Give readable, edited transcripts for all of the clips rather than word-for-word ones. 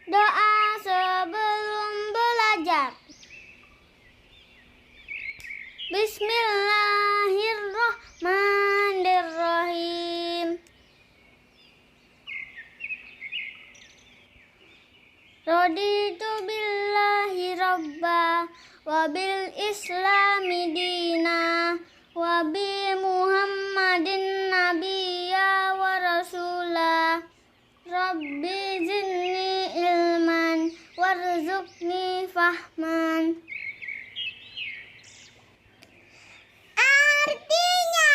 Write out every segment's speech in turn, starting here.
Doa sebelum belajar. Bismillahirrahmanirrahim. Raditu billahi rabba wa bil islami dina wa bi muhammadin nabiyya wa rasula. Rabbi zidni ilman warzuqni fahman. Artinya,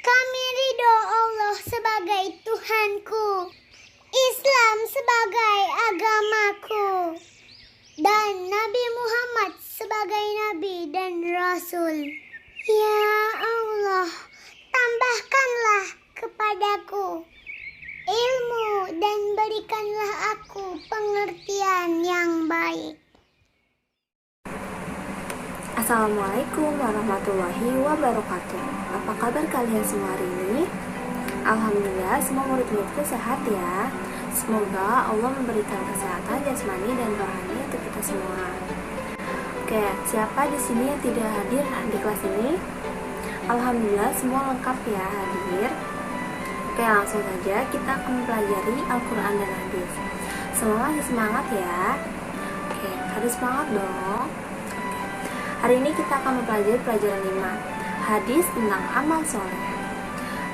kami ridho Allah sebagai Tuhanku, Islam sebagai agamaku, dan Nabi Muhammad sebagai Nabi dan Rasul. Ya Allah, tambahkanlah kepadaku ilmu dan berikanlah aku pengertian yang baik. Assalamualaikum warahmatullahi wabarakatuh. Apa kabar kalian semua hari ini? Alhamdulillah, semua murid-muridku sehat ya. Semoga Allah memberikan kesehatan jasmani dan rohani untuk kita semua. Oke, siapa di sini yang tidak hadir di kelas ini? Alhamdulillah, semua lengkap ya hadir. Oke, langsung saja kita akan mempelajari Al-Quran dan Hadis. Semua masih semangat ya. Oke, harus semangat dong. Hari ini kita akan mempelajari pelajaran 5, hadis tentang amal soleh.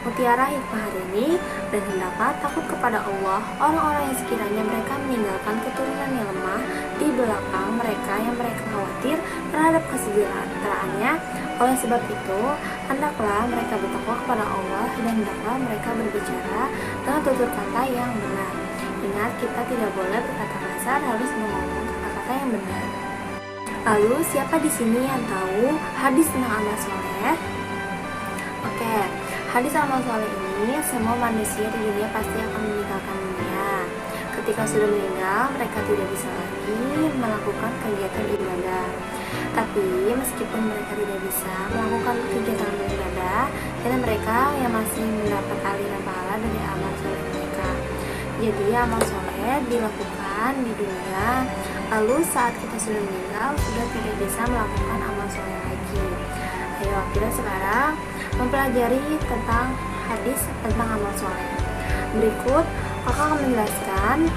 Mutiara hikmah hari ini, dan hendaklah takut kepada Allah orang-orang yang sekiranya mereka meninggalkan keturunan yang lemah di belakang mereka yang mereka khawatir terhadap kesejahteraannya. Oleh sebab itu, hendaklah mereka bertakwa kepada Allah dan hendaklah mereka berbicara dengan tutur kata yang benar. Ingat, kita tidak boleh berkata kasar, harus mengomong kata-kata yang benar. Lalu, siapa di sini yang tahu hadis tentang amal soleh? Oke, hadis amal soleh ini semua manusia di dunia pasti akan meninggalkan dunia. Ketika sudah meninggal, mereka tidak bisa lagi melakukan kegiatan ibadah. Tapi meskipun mereka tidak bisa melakukan kegiatan ibadah, dan mereka yang masih mendapat aliran pahala dari amal soleh mereka. Jadi amal soleh dilakukan di dunia. Lalu saat kita sudah meninggal, sudah tidak bisa melakukan amal soleh lagi. Ayo kita sekarang mempelajari tentang hadis tentang amal soleh. Berikut kakak akan menjelaskan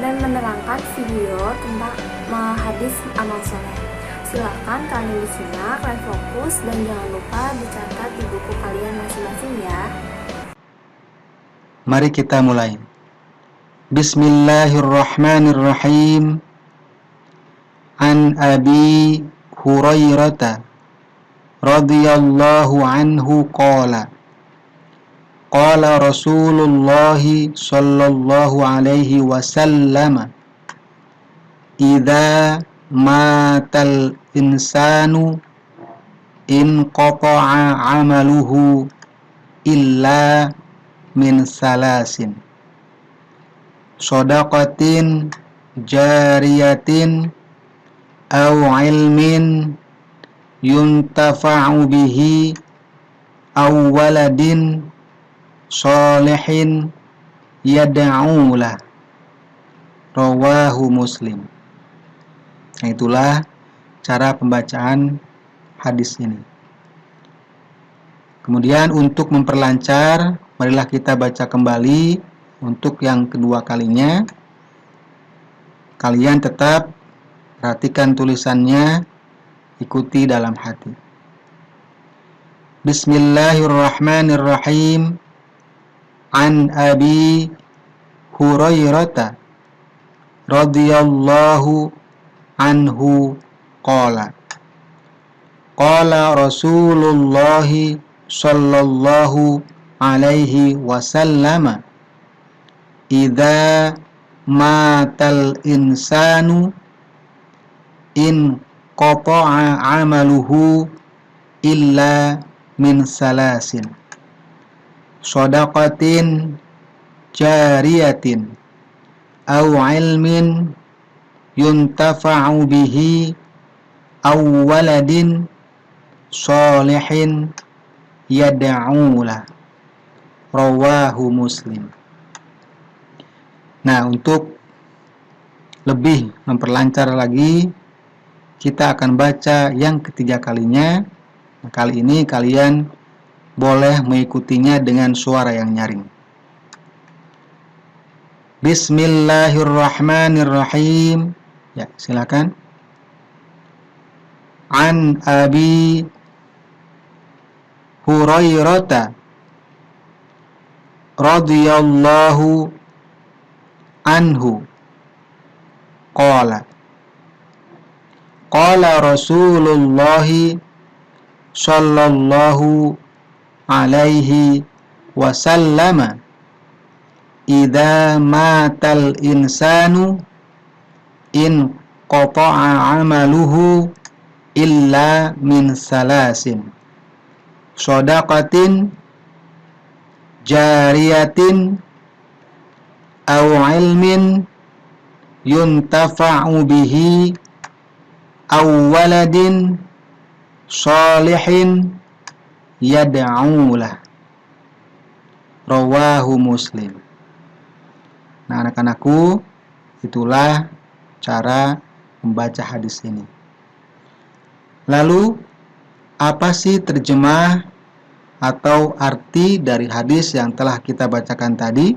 dan menerangkan video tentang hadis amal soleh. Silakan kalian disimak, kalian fokus, dan jangan lupa dicatat di buku kalian masing-masing ya. Mari kita mulai. Bismillahirrahmanirrahim. An Abi Hurairah radhiyallahu anhu qala qala Rasulullah sallallahu alaihi wasallam idza matal insanu in qata'a amaluhu illa min salasin shadaqatin jariyatin aw ilmin yuntafa'u bihi aw waladin sholihin yad'u lah. Rawahu Muslim. Nah, itulah cara pembacaan hadis ini. Kemudian untuk memperlancar, marilah kita baca kembali untuk yang kedua kalinya. Kalian tetap perhatikan tulisannya, ikuti dalam hati. Bismillahirrahmanirrahim. An Abi Hurairah radhiyallahu anhu qala qala Rasulullah sallallahu alaihi wasallam idza matal insanu in qata'a amaluhu illa min salasin shadaqatin jariyatin aw ilmin yuntafa'u bihi aw waladin sholihin yad'u lah. Rawahu Muslim. Nah, untuk lebih memperlancar lagi, kita akan baca yang ketiga kalinya. Nah, kali ini kalian boleh mengikutinya dengan suara yang nyaring. Bismillahirrahmanirrahim. Ya, silakan. An Abi Hurairah radhiyallahu anhu qala Rasulullah sallallahu alaihi wasallam idza matal insanu in qata'a amaluhu illa min salasin shadaqatin jariyatin aw ilmin yuntafa'u bihi aw waladin shalihin yad'ulah. Rawahu Muslim. Nah, anak-anakku, itulah cara membaca hadis ini. Lalu, apa sih terjemah atau arti dari hadis yang telah kita bacakan tadi?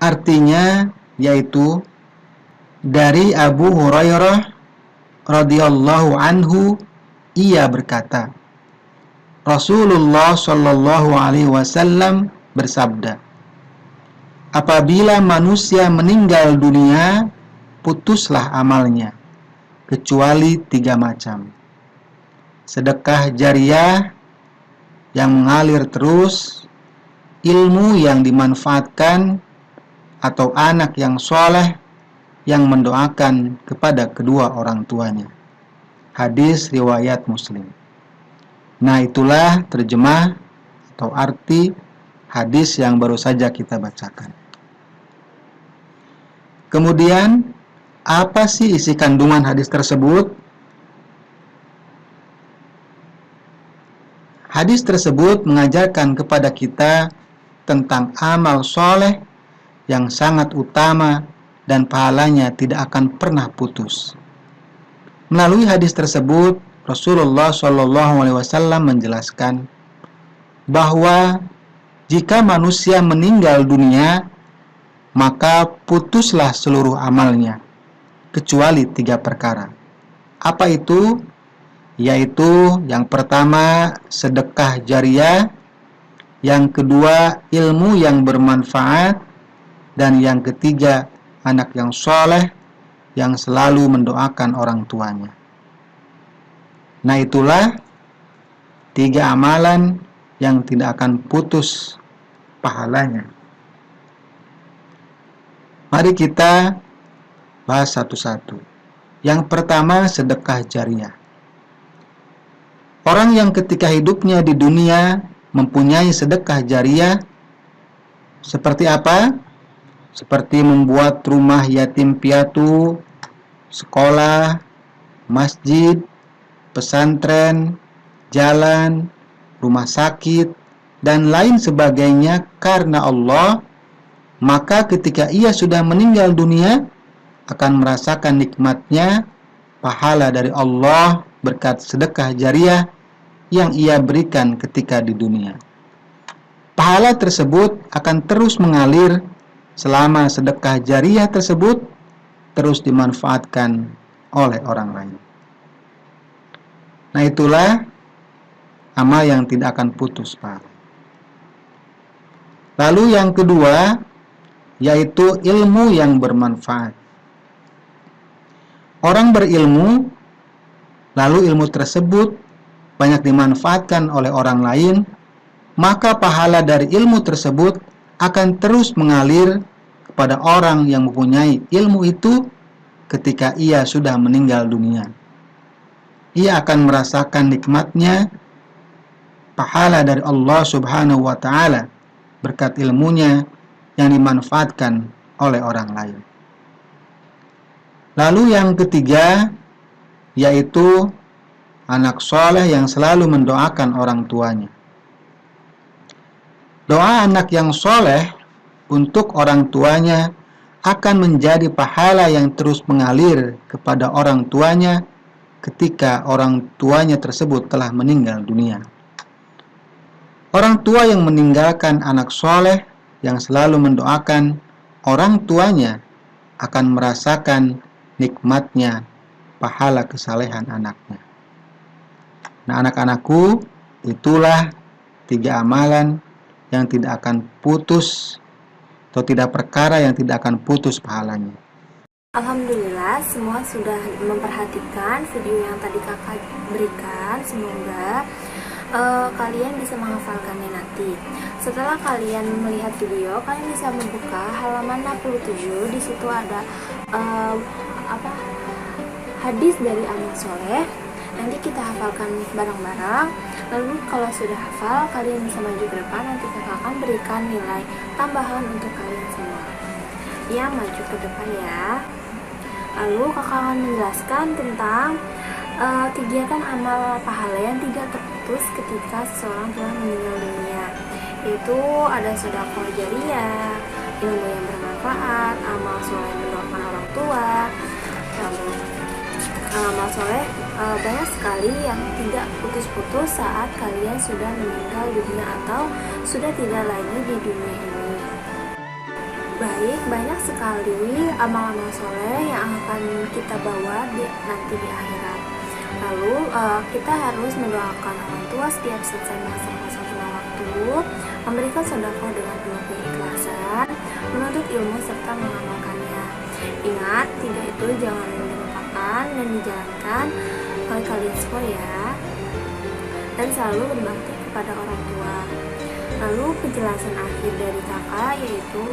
Artinya yaitu dari Abu Hurairah radhiyallahu anhu, ia berkata, Rasulullah shallallahu alaihi wasallam bersabda, apabila manusia meninggal dunia, putuslah amalnya, kecuali 3 macam. Sedekah jariyah yang mengalir terus, ilmu yang dimanfaatkan, atau anak yang soleh yang mendoakan kepada kedua orang tuanya. Hadis riwayat Muslim. Nah, itulah terjemah atau arti hadis yang baru saja kita bacakan. Kemudian, apa sih isi kandungan hadis tersebut? Hadis tersebut mengajarkan kepada kita tentang amal soleh yang sangat utama dan pahalanya tidak akan pernah putus. Melalui hadis tersebut, Rasulullah SAW menjelaskan bahwa jika manusia meninggal dunia, maka putuslah seluruh amalnya, kecuali 3 perkara. Apa itu? Yaitu yang pertama, sedekah jariyah, yang kedua, ilmu yang bermanfaat, dan yang ketiga, anak yang soleh yang selalu mendoakan orang tuanya. Nah, itulah 3 amalan yang tidak akan putus pahalanya. Mari kita bahas satu-satu. Yang pertama, sedekah jariyah. Orang yang ketika hidupnya di dunia mempunyai sedekah jariyah seperti apa? Seperti membuat rumah yatim piatu, sekolah, masjid, pesantren, jalan, rumah sakit, dan lain sebagainya karena Allah, maka ketika ia sudah meninggal dunia akan merasakan nikmatnya pahala dari Allah berkat sedekah jariyah yang ia berikan ketika di dunia. Pahala tersebut akan terus mengalir selama sedekah jariyah tersebut terus dimanfaatkan oleh orang lain. Nah, itulah amal yang tidak akan putus pahala. Lalu yang kedua, yaitu ilmu yang bermanfaat. Orang berilmu, lalu ilmu tersebut banyak dimanfaatkan oleh orang lain, maka pahala dari ilmu tersebut akan terus mengalir kepada orang yang mempunyai ilmu itu ketika ia sudah meninggal dunia. Ia akan merasakan nikmatnya pahala dari Allah Subhanahu wa Ta'ala berkat ilmunya yang dimanfaatkan oleh orang lain. Lalu yang ketiga, yaitu anak soleh yang selalu mendoakan orang tuanya. Doa anak yang soleh untuk orang tuanya akan menjadi pahala yang terus mengalir kepada orang tuanya ketika orang tuanya tersebut telah meninggal dunia. Orang tua yang meninggalkan anak soleh yang selalu mendoakan orang tuanya akan merasakan nikmatnya pahala kesalehan anaknya. Nah, anak-anakku, itulah 3 amalan yang tidak akan putus atau tidak perkara yang tidak akan putus pahalanya. Alhamdulillah semua sudah memperhatikan video yang tadi kakak berikan. Semoga kalian bisa menghafalkannya nanti. Setelah kalian melihat video, kalian bisa membuka halaman 67. Di situ ada hadis dari anak soleh. Nanti kita hafalkan bareng-bareng. Lalu kalau sudah hafal, kalian bisa maju ke depan. Nanti kakak akan berikan nilai tambahan untuk kalian semua. Ya, maju ke depan ya. Lalu kakak akan menjelaskan tentang kegiatan amal pahala yang tidak terputus ketika seseorang telah meninggal dunia. Itu ada sedekah jariyah, ilmu yang bermanfaat, amal soleh mendoakan orang tua, lalu amal soleh banyak sekali yang tidak putus-putus saat kalian sudah meninggal dunia atau sudah tidak lagi di dunia ini. Baik, banyak sekali amal-amal soleh yang akan kita bawa nanti di akhirat. Lalu kita harus mendoakan orang tua setiap selesai masa-masa waktu, memberikan sedekah dengan penuh keikhlasan, menuntut ilmu serta mengamalkannya. Ingat, 3 itu jangan dilupakan dan dijalankan oleh kalian semua ya. Dan selalu berbakti kepada orang tua. Lalu penjelasan akhir dari kakak yaitu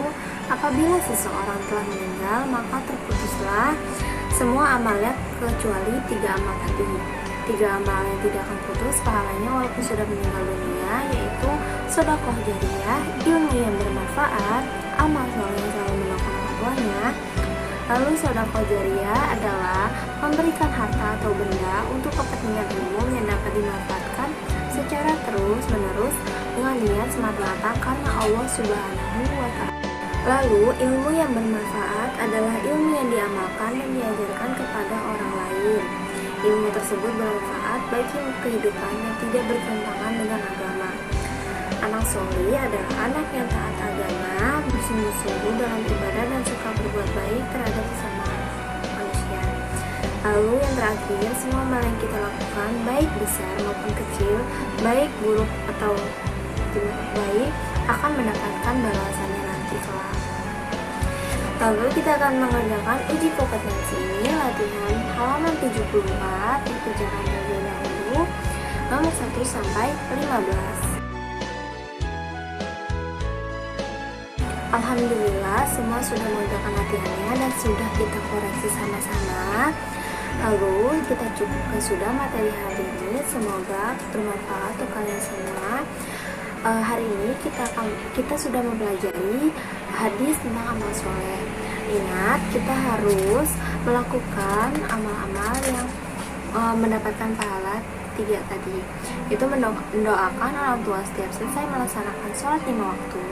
apabila seseorang telah meninggal maka terputuslah semua amalnya kecuali 3 amal tadi. 3 amal yang tidak akan putus pahalanya walaupun sudah meninggal dunia, yaitu sedekah jariyah, ilmu yang bermanfaat, amal soleh yang selalu mendoakan orang tuanya. Lalu sedekah jariyah adalah memberikan harta atau benda untuk kepentingan umum yang dapat dimanfaatkan secara terus-menerus dengan niat semata-mata karena Allah Subhanahu wa Ta'ala. Lalu, ilmu yang bermanfaat adalah ilmu yang diamalkan dan diajarkan kepada orang lain. Ilmu tersebut bermanfaat bagi kehidupan dan tidak bertentangan dengan agama. Anak soleh adalah anak yang taat agama, bersungguh-sungguh dalam ibadah dan suka berbuat baik terhadap sesama manusia. Lalu yang terakhir, semua amal yang kita lakukan, baik besar maupun kecil, baik buruk atau tidak baik, akan mendapatkan balasannya nanti kelak. Lalu kita akan mengerjakan uji kompetensi latihan halaman 74 di pelajaran terlebih dahulu nomor 1 sampai 15. Alhamdulillah semua sudah mengerjakan latihannya dan sudah kita koreksi sama-sama. Lalu kita cukupkan sudah materi hari ini, semoga bermanfaat untuk kalian semua. Hari ini kita sudah mempelajari hadis tentang amal soleh. Ingat, kita harus melakukan amal-amal yang mendapatkan pahala 3 tadi. Itu mendoakan orang tua setiap selesai melaksanakan sholat 5 waktu.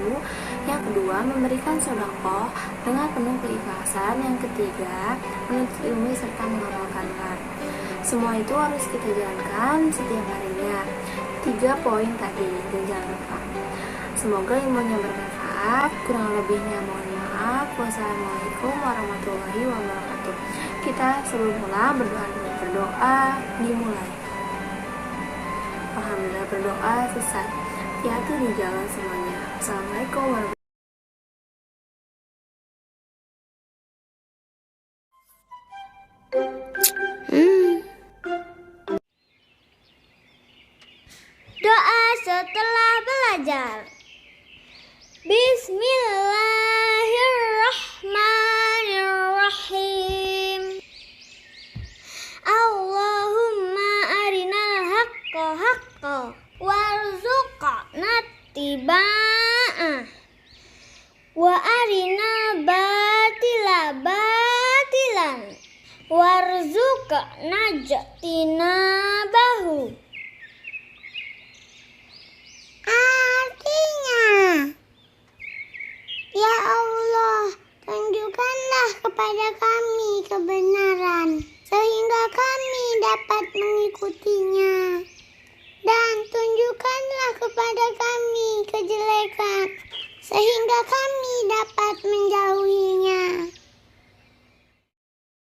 Yang kedua, memberikan sedekah dengan penuh keikhlasan. Yang ketiga, menuntut ilmu serta mengamalkannya. Semua itu harus kita jalankan setiap harinya. 3 poin tadi, dan jangan lupa. Semoga ilmunya bermanfaat. Kurang lebihnya mohon maaf. Wassalamualaikum warahmatullahi wabarakatuh. Kita sebelum mulai berdoa dimulai. Alhamdulillah berdoa selesai. Hati-hati di jalan semuanya. Assalamualaikum warahmatullahi wabarakatuh. Doa setelah belajar. Bismillahirrahmanirrahim. Allahumma arinal haqqa haqqa warzuqna ittiba'ah wa arinal batila batilan warzuqna ijtinabahu. Artinya kepada kami kebenaran, sehingga kami dapat mengikutinya. Dan tunjukkanlah kepada kami kejelekan, sehingga kami